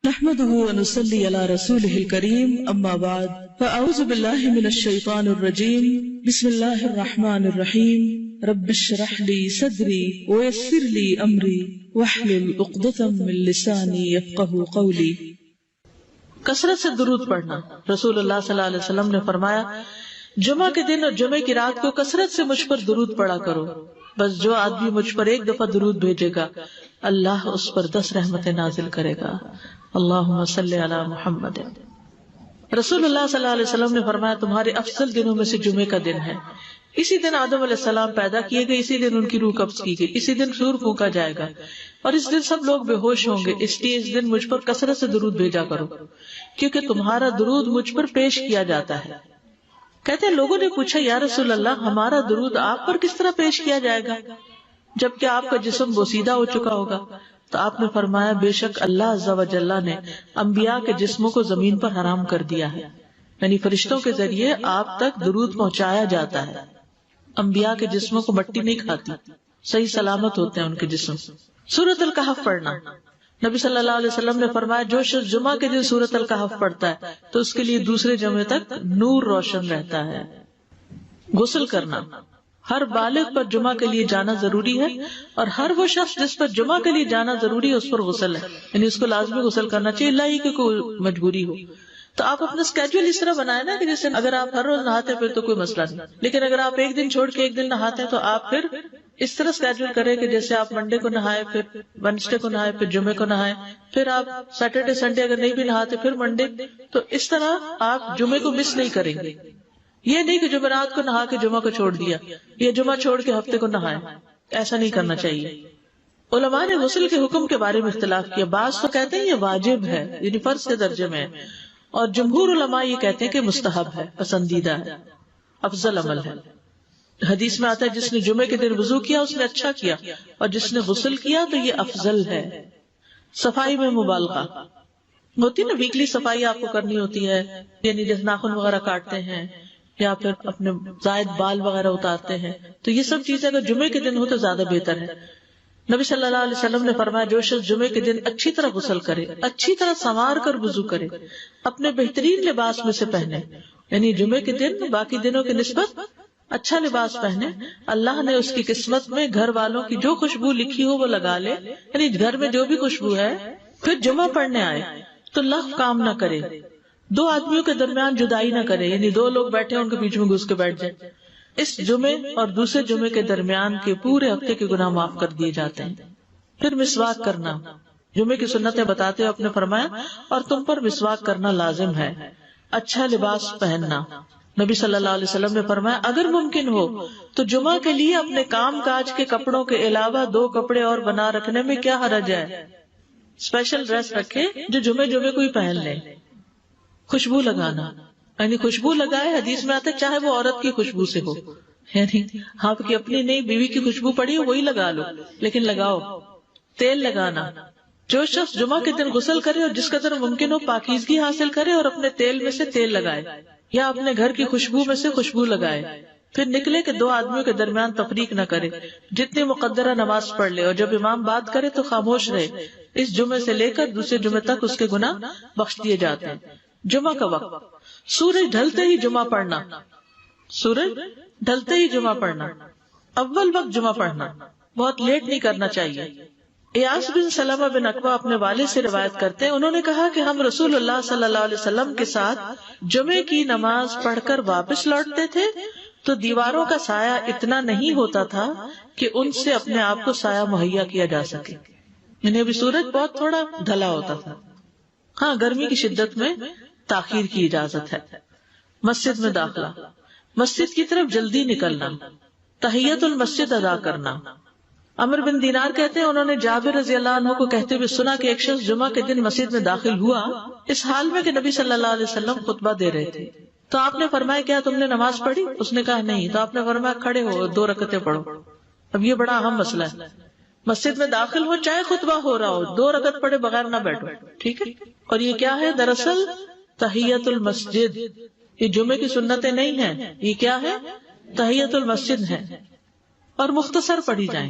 نحمده ونصلي على رسوله الكريم اما بعد فاعوذ بالله من الشيطان الرجيم بسم الله الرحمن الرحيم رب اشرح لي صدري ويسر لي امري واحلل عقدة من لساني يفقهوا قولي۔ کثرت سے درود پڑھنا۔ رسول اللہ صلی اللہ علیہ وسلم نے فرمایا جمعہ کے دن اور جمعے کی رات کو کثرت سے مجھ پر درود پڑھا کرو، بس جو آدمی مجھ پر ایک دفعہ درود بھیجے گا اللہ اس پر 10 رحمتیں نازل کرے گا۔ اللہم صلی علی محمد۔ رسول اللہ صلی اللہ علیہ وسلم نے فرمایا تمہارے افضل دنوں میں سے جمعے کا دن ہے۔ اسی دن آدم علیہ السلام پیدا کیے گئے، اسی دن ان کی روح قبض کی گئی، اسی دن سور پھونکا جائے گا اور اس دن سب لوگ بے ہوش ہوں گے، اس لیے اس دن مجھ پر کثرت سے درود بھیجا کرو کیونکہ تمہارا درود مجھ پر پیش کیا جاتا ہے۔ کہتے ہیں لوگوں نے پوچھا یا رسول اللہ ہمارا درود آپ پر کس طرح پیش کیا جائے گا جبکہ آپ کا جسم بوسیدہ ہو چکا ہوگا؟ تو آپ نے فرمایا بے شک اللہ عز و جل نے انبیاء کے جسموں کو زمین پر حرام کر دیا ہے، یعنی فرشتوں کے ذریعے آپ تک درود پہنچایا جاتا ہے۔ انبیاء کے جسموں کو مٹی نہیں کھاتی، صحیح سلامت ہوتے ہیں ان کے جسم۔ سورۃ الکہف پڑھنا۔ نبی صلی اللہ علیہ وسلم نے فرمایا جو شخص جمعہ کے دن سورۃ الکہف پڑھتا ہے تو اس کے لیے دوسرے جمعے تک نور روشن رہتا ہے۔ غسل کرنا۔ ہر بالغ پر جمعہ کے لیے جانا ضروری ہے اور ہر وہ شخص جس پر جمعہ کے لیے جانا ضروری ہے اس پر غسل ہے، یعنی اس کو لازمی غسل کرنا چاہیے، اللہ ہی کہ کوئی مجبوری ہو۔ تو آپ اپنا اسکیڈول اس طرح بنائے نا کہ جیسے اگر آپ ہر روز نہاتے پھر تو کوئی مسئلہ نہیں، لیکن اگر آپ ایک دن چھوڑ کے ایک دن نہاتے ہیں تو آپ پھر اس طرح اسکیڈول کریں کہ جیسے آپ منڈے کو نہائے، پھر وینسڈے کو نہائے، پھر جمعے کو نہائے، پھر آپ سیٹرڈے سنڈے اگر نہیں بھی نہاتے پھر منڈے، تو اس طرح آپ جمعے کو مس نہیں کریں گے۔ یہ نہیں کہ جمعرات کو نہا کے جمعہ کو چھوڑ دیا یا جمعہ چھوڑ کے ہفتے کو نہائے، ایسا نہیں کرنا چاہیے۔ علماء نے غسل کے حکم کے بارے میں اختلاف کیا، بعض تو کہتے ہیں یہ واجب ہے یعنی فرض کے درجے میں ہے، اور جمہور علماء یہ کہتے ہیں کہ مستحب ہے، پسندیدہ ہے، افضل عمل ہے۔ حدیث میں آتا ہے جس نے جمعے کے دن وضو کیا اس نے اچھا کیا اور جس نے غسل کیا تو یہ افضل ہے۔ صفائی میں مبالغہ ہوتی ہے نا، ویکلی صفائی آپ کو کرنی ہوتی ہے، یعنی جیسے ناخن وغیرہ کاٹتے ہیں یا پھر اپنے زائد بال وغیرہ اتارتے ہیں، تو یہ سب چیزیں اگر جمعے کے دن ہو تو زیادہ بہتر ہے۔ نبی صلی اللہ علیہ وسلم نے فرمایا جو شخص جمعے کے دن اچھی طرح غسل کرے، اچھی طرح سنوار کر وضو کرے، اپنے بہترین لباس میں سے پہنے، یعنی جمعے کے دن باقی دنوں کی نسبت اچھا لباس پہنے، اللہ نے اس کی قسمت میں گھر والوں کی جو خوشبو لکھی ہو وہ لگا لے، یعنی گھر میں جو بھی خوشبو ہے، پھر جمعہ پڑھنے آئے تو لغو کام نہ کرے، 2 آدمیوں کے درمیان جدائی نہ کرے، یعنی 2 لوگ بیٹھے ان کے بیچ میں گھس کے بیٹھ جائے۔ اس جمعے اور دوسرے جمعے کے درمیان کے پورے ہفتے کے گناہ معاف کر دیے جاتے ہیں۔ پھر مسواک کرنا۔ جمعے کی سنتیں بتاتے ہوئے آپ نے فرمایا اور تم پر مسواک کرنا لازم ہے۔ اچھا لباس پہننا۔ نبی صلی اللہ علیہ وسلم نے فرمایا اگر ممکن ہو تو جمعہ کے لیے اپنے کام کاج کے کپڑوں کے علاوہ 2 کپڑے اور بنا رکھنے میں کیا حرج ہے؟ اسپیشل ڈریس رکھے جو جمعے کو ہی پہن لیں۔ خوشبو لگانا، یعنی خوشبو لگائے، حدیث میں آتا ہے چاہے وہ عورت کی خوشبو سے ہو، یعنی آپ کی اپنی نہیں، بیوی کی خوشبو پڑی ہو وہی لگا لو، لیکن لگاؤ۔ تیل لگانا۔ جو شخص جمعہ کے دن غسل کرے اور جس قدر ممکن ہو پاکیزگی حاصل کرے اور اپنے تیل میں سے تیل لگائے یا اپنے گھر کی خوشبو میں سے خوشبو لگائے، پھر نکلے کہ 2 آدمیوں کے درمیان تفریق نہ کرے، جتنی مقدرہ نماز پڑھ لے، اور جب امام بات کرے تو خاموش رہے۔ اس جمعے سے لے کر دوسرے جمعے تک اس کے گناہ بخش دیے جاتے ہیں۔ جمعہ کا وقت۔ سورج ڈھلتے ہی جمعہ پڑھنا۔ سورج ڈھلتے ہی جمعہ پڑھنا، اول وقت جمعہ پڑھنا، بہت لیٹ نہیں کرنا چاہیے۔ ایاس بن سلمہ بن عقبہ اپنے والد سے روایت کرتے ہیں، انہوں نے کہا کہ ہم رسول اللہ صلی اللہ علیہ وسلم کے ساتھ جمعے کی نماز پڑھ کر واپس لوٹتے تھے تو دیواروں کا سایہ اتنا نہیں ہوتا تھا کہ ان سے اپنے آپ کو سایہ مہیا کیا جا سکے، یعنی ابھی سورج بہت تھوڑا ڈھلا ہوتا تھا۔ ہاں گرمی کی شدت میں تاخیر کی اجازت ہے۔ مسجد میں داخلہ۔ مسجد کی طرف جلدی نکلنا۔ تحیت المسجد ادا کرنا۔ عمر بن دینار کہتے ہیں انہوں نے جابر رضی اللہ عنہ کو کہتے ہوئے سنا کہ ایک شخص جمعہ کے دن مسجد میں داخل ہوا اس حال میں کہ نبی صلی اللہ علیہ وسلم خطبہ دے رہے تھے، تو آپ نے فرمایا کیا تم نے نماز پڑھی؟ اس نے کہا نہیں، تو آپ نے فرمایا کھڑے ہو 2 رکعتیں پڑھو۔ اب یہ بڑا اہم مسئلہ ہے، مسجد میں داخل ہو چاہے خطبہ ہو رہا ہو 2 رکعت پڑھے بغیر نہ بیٹھو، ٹھیک ہے؟ اور یہ کیا ہے؟ دراصل تحیت المسجد، یہ جمعے کی سنتیں نہیں ہیں، یہ کیا ہے؟ تحیت المسجد ہے، اور مختصر پڑھی جائیں،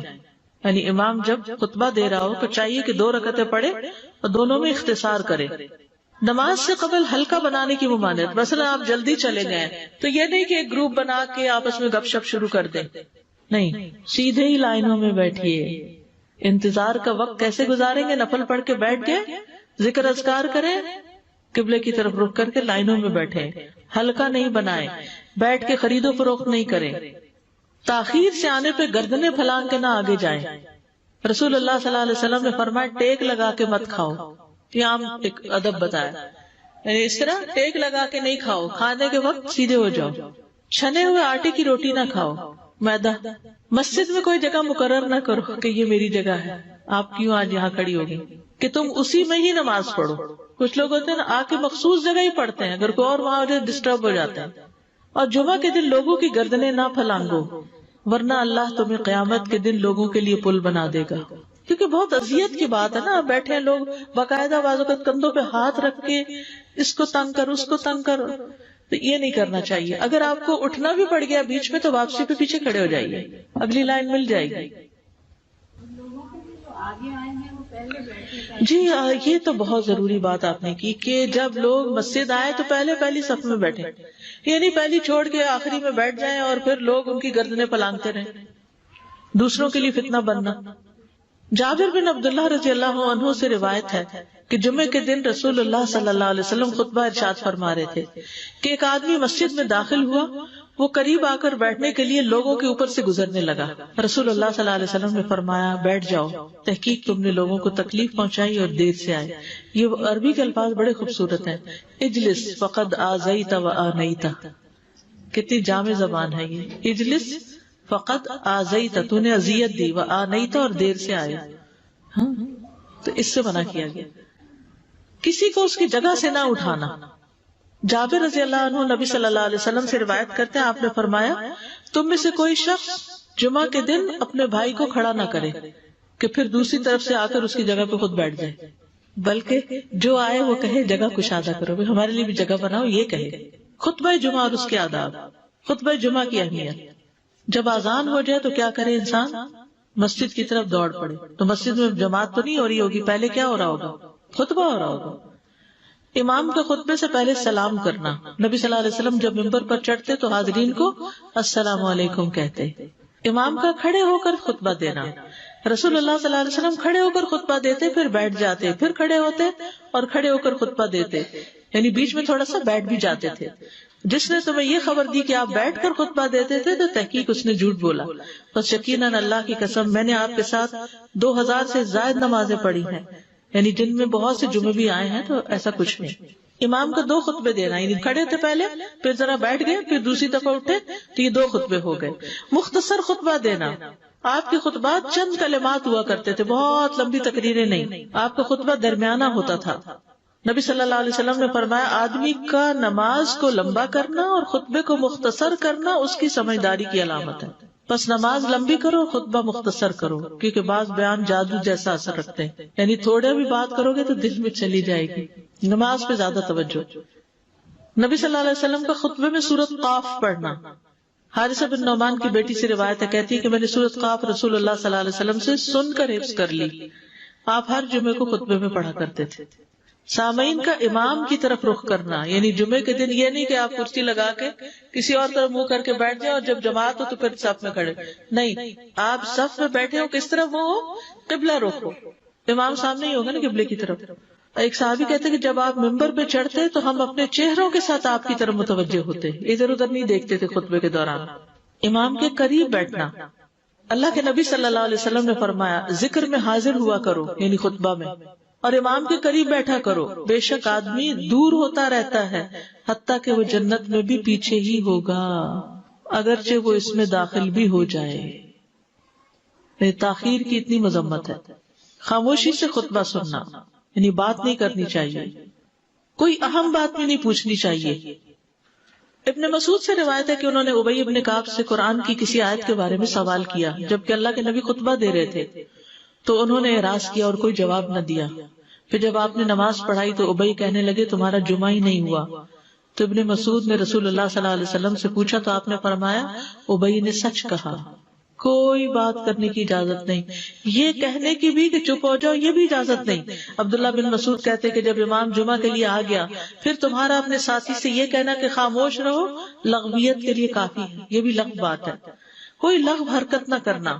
یعنی امام جب خطبہ دے رہا ہو تو چاہیے کہ 2 رکعتیں پڑھے اور دونوں میں اختصار کرے. نماز سے قبل ہلکا بنانے کی ممانعت. مثلا آپ جلدی چلے گئے تو یہ نہیں کہ ایک گروپ بنا کے آپس میں گپ شپ شروع کر دیں, نہیں, سیدھے ہی لائنوں میں بیٹھیے. انتظار کا وقت کیسے گزاریں گے؟ نفل پڑھ کے بیٹھ گئے, ذکر اذکار کریں, قبلے کی طرف رخ کر کے لائنوں میں بیٹھے. ہلکا نہیں بنائے, بیٹھ کے خرید و فروخت نہیں کریں. تاخیر سے آنے پہ گردنیں پھلانگ کے نہ آگے جائیں. رسول اللہ صلی اللہ علیہ وسلم نے فرمایا ٹیک لگا کے مت کھاؤ. یہ عام ایک ادب بتایا, یعنی اس طرح ٹیک لگا کے نہیں کھاؤ, کھانے کے وقت سیدھے ہو جاؤ. چھنے ہوئے آٹے کی روٹی نہ کھاؤ, میدا. مسجد میں کوئی جگہ مقرر نہ کرو کہ یہ میری جگہ ہے, آپ کیوں آج یہاں کھڑی ہوگی, کہ تم اسی میں ہی نماز پڑھو. کچھ لوگ ہوتے ہیں نا, آ کے مخصوص جگہ ہی پڑھتے ہیں, اگر کوئی اور وہاں ہو جائے ڈسٹرب ہو جاتے ہیں. اور جمعہ کے دن لوگوں کی گردنیں نہ پھلانگو, ورنہ اللہ تمہیں قیامت کے دن لوگوں کے لیے پل بنا دے گا. کیونکہ بہت اذیت کی بات ہے نا, بیٹھے ہیں لوگ باقاعدہ بعض اوقات کندھوں پہ ہاتھ رکھ کے اس کو تنگ کر اس کو تنگ کر, تو یہ نہیں کرنا چاہیے. اگر آپ کو اٹھنا بھی پڑ گیا بیچ میں تو واپسی پہ پیچھے کھڑے ہو جائیے, اگلی لائن مل جائے گی. جی یہ تو بہت ضروری بات آپ نے کی کہ جب لوگ مسجد آئے تو پہلی صف میں بیٹھے, یعنی پہلی چھوڑ کے آخری میں بیٹھ جائیں اور پھر لوگ ان کی گردنیں پلانگتے رہیں, دوسروں کے لیے فتنہ بننا. جابر بن عبداللہ رضی اللہ عنہ سے روایت ہے کہ جمعے کے دن رسول اللہ صلی اللہ علیہ وسلم خطبہ ارشاد فرما رہے تھے کہ ایک آدمی مسجد میں داخل ہوا, وہ قریب آ کر بیٹھنے کے لیے لوگوں کے اوپر سے گزرنے لگا. رسول اللہ صلی اللہ علیہ وسلم نے فرمایا بیٹھ جاؤ, تحقیق تم نے لوگوں کو تکلیف پہنچائی اور دیر سے آئے. یہ عربی کے الفاظ بڑے خوبصورت ہیں. اجلس فقد آذیت و آنیت, کتنی جامع زبان ہے یہ. اجلس فقط آذیت, تو نے اذیت دی, و آنیت, اور دیر سے آئے. ہاں تو اس سے منع کیا گیا. کسی کو اس کی جگہ سے نہ اٹھانا. جابر رضی اللہ عنہ نبی صلی اللہ علیہ وسلم سے روایت کرتے ہیں, آپ نے فرمایا تم میں سے کوئی شخص جمعہ کے دن اپنے بھائی کو کھڑا نہ کرے کہ پھر دوسری طرف سے آ کر اس کی جگہ پہ خود بیٹھ جائے, بلکہ جو آئے وہ کہے جگہ کشادہ کرو, ہمارے لیے بھی جگہ بناؤ, یہ کہے. خطبہ جمعہ اور اس کے آداب. خطبہ جمعہ کی اہمیت. جب اذان ہو جائے تو کیا کرے انسان؟ مسجد کی طرف دوڑ پڑے. تو مسجد میں جماعت تو نہیں ہو رہی ہوگی, پہلے کیا ہو رہا ہوگا؟ خطبہ ہو رہا ہوگا. امام کے خطبے سے پہلے سلام کرنا. نبی صلی اللہ علیہ وسلم جب ممبر پر چڑھتے تو حاضرین کو السلام علیکم کہتے. امام کا کھڑے ہو کر خطبہ دینا. رسول اللہ صلی اللہ علیہ وسلم کھڑے ہو کر خطبہ دیتے, پھر بیٹھ جاتے, پھر کھڑے ہوتے اور کھڑے ہو کر خطبہ دیتے, یعنی بیچ میں تھوڑا سا بیٹھ بھی جاتے تھے. جس نے تمہیں یہ خبر دی کہ آپ بیٹھ کر خطبہ دیتے تھے تو تحقیق اس نے جھوٹ بولا. بس یقیناً اللہ کی قسم میں نے آپ کے ساتھ 2000 سے زائد نمازیں پڑھی ہیں, یعنی جن میں بہت سے جمعے بھی آئے ہیں, تو ایسا کچھ نہیں. امام کو 2 خطبے دینا, یعنی کھڑے تھے پہلے, پھر ذرا بیٹھ گئے, پھر دوسری دفعہ اٹھے, تو یہ 2 خطبے ہو گئے. مختصر خطبہ دینا. آپ کے خطبات چند کلمات ہوا کرتے تھے, بہت لمبی تقریریں نہیں. آپ کا خطبہ درمیانہ ہوتا تھا. نبی صلی اللہ علیہ وسلم نے فرمایا آدمی کا نماز کو لمبا کرنا اور خطبے کو مختصر کرنا اس کی سمجھداری کی علامت ہے. بس نماز لمبی کرو, خطبہ مختصر کرو, کیونکہ بعض بیان جادو جیسا اثر رکھتے ہیں, یعنی تھوڑے بھی بات کرو گے تو دل میں چلی جائے گی. نماز پہ زیادہ توجہ. نبی صلی اللہ علیہ وسلم کا خطبے میں سورۃ قاف پڑھنا. حارثہ بن نعمان کی بیٹی سے روایت ہے, کہتی ہے کہ میں نے سورۃ قاف رسول اللہ صلی اللہ علیہ وسلم سے سن کر حفظ کر لی. آپ ہر جمعے کو خطبے میں پڑھا کرتے تھے. سامعین کا امام کی طرف رخ کرنا, یعنی جمعے کے دن یہ نہیں کہ آپ کرسی لگا کے کسی اور طرف منہ کر کے بیٹھ جائیں اور جب جماعت ہو تو پھر صف میں کھڑے. نہیں, آپ صف میں بیٹھے ہو, کس طرف وہ ہو؟ قبلہ رخ ہو. امام سامنے ہی ہوگا نا قبلے کی طرف. ایک صحابی کہتے کہ جب آپ ممبر پہ چڑھتے تو ہم اپنے چہروں کے ساتھ آپ کی طرف متوجہ ہوتے, ادھر ادھر نہیں دیکھتے تھے خطبے کے دوران. امام کے قریب بیٹھنا. اللہ کے نبی صلی اللہ علیہ وسلم نے فرمایا ذکر میں حاضر ہوا کرو, یعنی خطبہ میں, اور امام کے قریب بیٹھا کرو. بے شک آدمی دور ہوتا رہتا ہے حتیٰ کہ وہ جنت میں بھی پیچھے ہی ہوگا, اگرچہ وہ اس میں داخل بھی ہو جائے. تاخیر کی اتنی مذمت ہے. خاموشی سے خطبہ سننا, یعنی بات نہیں کرنی چاہیے, کوئی اہم بات بھی نہیں پوچھنی چاہیے. ابن مسعود سے روایت ہے کہ انہوں نے ابی ابن کعب سے قرآن کی کسی آیت کے بارے میں سوال کیا جبکہ اللہ کے نبی خطبہ دے رہے تھے, تو انہوں نے اعراض کیا اور کوئی جواب نہ دیا. پھر جب آپ نے نماز پڑھائی تو ابی کہنے لگے تمہارا جمعہ ہی نہیں ہوا. تو ابن مسعود نے رسول اللہ صلی اللہ علیہ وسلم سے پوچھا تو آپ نے فرمایا ابی نے سچ کہا. کوئی بات کرنے کی اجازت نہیں، یہ کہنے کی بھی کہ چپ ہو جاؤ یہ بھی اجازت نہیں۔ عبداللہ بن مسعود کہتے کہ جب امام جمعہ کے لیے آ گیا پھر تمہارا اپنے ساتھی سے یہ کہنا کہ خاموش رہو لغویت کے لیے کافی ہے، یہ بھی لغو بات ہے۔ کوئی لغو حرکت نہ کرنا،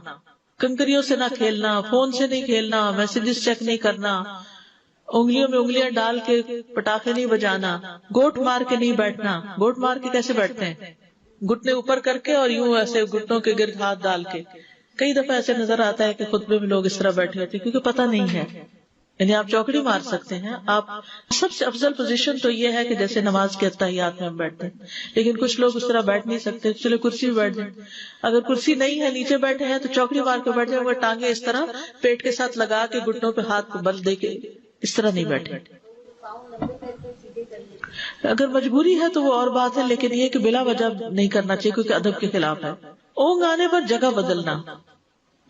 کنکریوں سے نہ کھیلنا، فون سے نہیں کھیلنا، میسجز چیک نہیں کرنا، انگلیوں میں انگلیاں ڈال کے پٹاخے نہیں بجانا، گوٹ مار کے نہیں بیٹھنا۔ گوٹ مار کے کیسے بیٹھتے ہیں؟ گھٹنے اوپر کر کے اور یوں ایسے گھٹنوں کے گرد ہاتھ ڈال کے۔ کئی دفعہ ایسے نظر آتا ہے کہ خطبے میں لوگ اس طرح بیٹھے ہوتے ہیں کیونکہ پتہ نہیں ہے، یعنی آپ چوکڑی مار سکتے ہیں۔ آپ سب سے افضل پوزیشن تو یہ ہے کہ جیسے نماز کے اتحیات میں ہم بیٹھتے ہیں، لیکن کچھ لوگ اس طرح بیٹھ نہیں سکتے، چلے کرسی میں بیٹھ جائیں۔ اگر کرسی نہیں ہے نیچے بیٹھے ہیں تو چوکڑی مار کے بیٹھ جائیں، ٹانگیں اس طرح پیٹ کے ساتھ لگا کے گھٹنوں پہ ہاتھ کو بل دے کے اس طرح نہیں بیٹھے۔ اگر مجبوری ہے تو وہ اور بات ہے، لیکن یہ کہ بلا وجہ نہیں کرنا چاہیے کیونکہ ادب کے خلاف ہے۔ اونگ آنے پر جگہ بدلنا،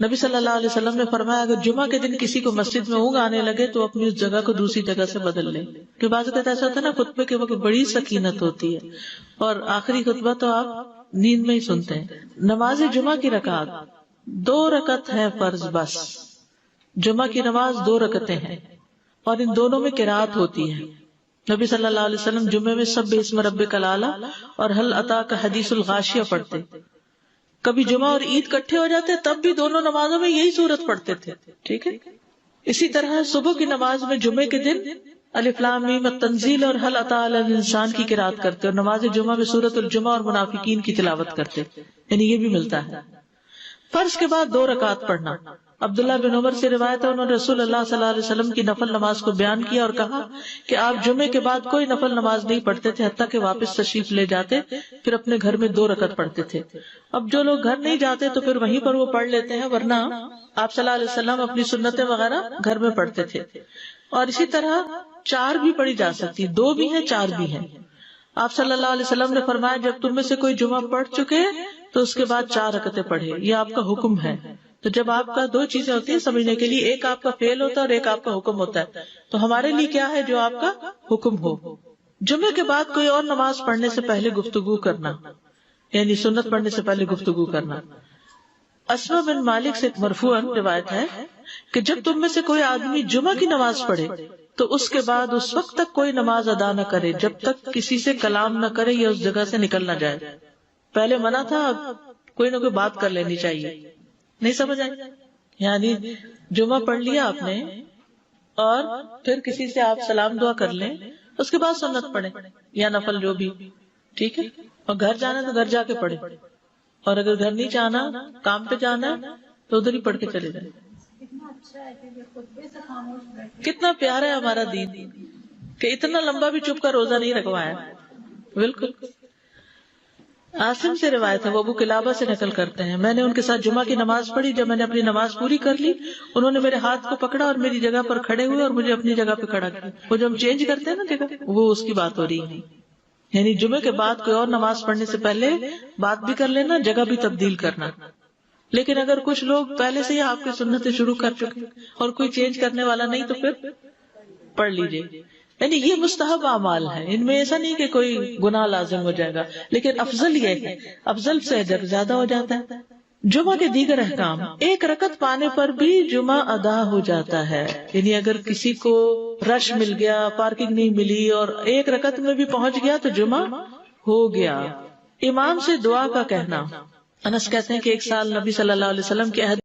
نبی صلی اللہ علیہ وسلم نے فرمایا اگر جمعہ کے دن کسی کو مسجد میں اونگ آنے لگے تو اپنی اس جگہ کو دوسری جگہ سے بدل لے۔ کہ بعض اوقات ایسا ہوتا ہے نا خطبے کے وقت بڑی سکینت ہوتی ہے اور آخری خطبہ تو آپ نیند میں ہی سنتے ہیں۔ نماز جمعہ کی رکعت 2 رکعت ہے فرض بس۔ جمعہ کی نماز 2 رکعتیں ہیں اور ان دونوں میں قرات ہوتی ہے۔ نبی صلی اللہ علیہ وسلم جمعے میں سب اسم ربک الاعلی اور حل اتاک حدیث الغاشیہ پڑھتے۔ کبھی جمعہ اور عید کٹھے ہو جاتے تب بھی دونوں نمازوں میں یہی سورت پڑھتے تھے، ٹھیک ہے۔ اسی طرح صبح کی نماز میں جمعے کے دن الف لام میم التنزیل اور حل اتی علی الانسان کی قرات کرتے اور نماز جمعہ میں سورۃ الجمعہ اور منافقین کی تلاوت کرتے، یعنی یہ بھی ملتا ہے۔ فرض کے بعد 2 رکعت پڑھنا، عبداللہ بن عمر سے روایت ہے انہوں نے رسول اللہ صلی اللہ علیہ وسلم کی نفل نماز کو بیان کیا اور کہا کہ آپ جمعے کے بعد کوئی نفل نماز نہیں پڑھتے تھے حتیٰ کہ واپس تشریف لے جاتے، پھر اپنے گھر میں 2 رکعت پڑھتے تھے۔ اب جو لوگ گھر نہیں جاتے تو پھر وہیں پر وہ پڑھ لیتے ہیں، ورنہ آپ صلی اللہ علیہ وسلم اپنی سنتیں وغیرہ گھر میں پڑھتے تھے۔ اور اسی طرح 4 بھی پڑھی جا سکتی، 2 بھی ہیں 4 بھی ہیں۔ آپ صلی اللہ علیہ وسلم نے فرمایا جب تم میں سے کوئی جمعہ پڑھ چکے تو اس کے بعد 4 رکعتیں پڑھے، یہ آپ کا حکم ہے۔ تو جب آپ کا 2 چیزیں ہوتی ہیں سمجھنے کے لیے، ایک آپ کا فعل ہوتا ہے اور ایک آپ کا حکم ہوتا ہے، تو ہمارے لیے کیا ہے جو آپ کا حکم ہو۔ جمعے کے بعد کوئی اور نماز پڑھنے سے پہلے گفتگو کرنا، یعنی سنت پڑھنے سے پہلے گفتگو کرنا۔ اسما بن مالک سے مرفوعاً روایت ہے کہ جب تم میں سے کوئی آدمی جمعہ کی نماز پڑھے تو اس کے بعد اس وقت تک کوئی نماز ادا نہ کرے جب تک کسی سے کلام نہ کرے یا اس جگہ سے نکل نہ جائے۔ پہلے منع تھا، اب کوئی نہ کوئی بات کر لینی چاہیے۔ نہیں سمجھ آئی؟ یعنی جمعہ پڑھ لیا آپ نے اور پھر کسی سے آپ سلام دعا کر لیں، اس کے بعد سنت پڑھیں یا نفل جو بھی، ٹھیک ہے۔ اور گھر جانا تو گھر جا کے پڑھیں، اور اگر گھر نہیں جانا کام پہ جانا تو ادھر ہی پڑھ کے چلے جائیں۔ کتنا پیارا ہے ہمارا دین کہ اتنا لمبا بھی چپ کا روزہ نہیں رکھوایا۔ بالکل۔ عاصم سے روایت ہے، وہ ابو قلابہ سے نقل کرتے ہیں، میں نے ان کے ساتھ جمعہ کی نماز پڑھی، جب میں نے اپنی نماز پوری کر لی انہوں نے میرے ہاتھ کو پکڑا اور میری جگہ پر کھڑے ہوئے اور مجھے اپنی جگہ پہ کھڑا کیا۔ وہ جو ہم چینج کرتے ہیں نا جگہ، وہ اس کی بات ہو رہی ہے، یعنی جمعے کے بعد کوئی اور نماز پڑھنے سے پہلے بات بھی کر لینا، جگہ بھی تبدیل کرنا۔ لیکن اگر کچھ لوگ پہلے سے ہی آپ کی سنتیں شروع کر چکے اور کوئی چینج کرنے والا نہیں تو پھر پڑھ لیجیے۔ یعنی یہ مستحب اعمال ہے، ان میں ایسا نہیں کہ کوئی گناہ لازم ہو جائے گا، لیکن افضل یہ ہے، افضل سے اجر زیادہ ہو جاتا ہے۔ جمعہ کے دیگر احکام، 1 رکعت پانے پر بھی جمعہ ادا ہو جاتا ہے، یعنی اگر کسی کو رش مل گیا، پارکنگ نہیں ملی اور 1 رکعت میں بھی پہنچ گیا تو جمعہ ہو گیا۔ امام سے دعا کا کہنا، انس کہتے ہیں کہ ایک سال نبی صلی اللہ علیہ وسلم کے عہد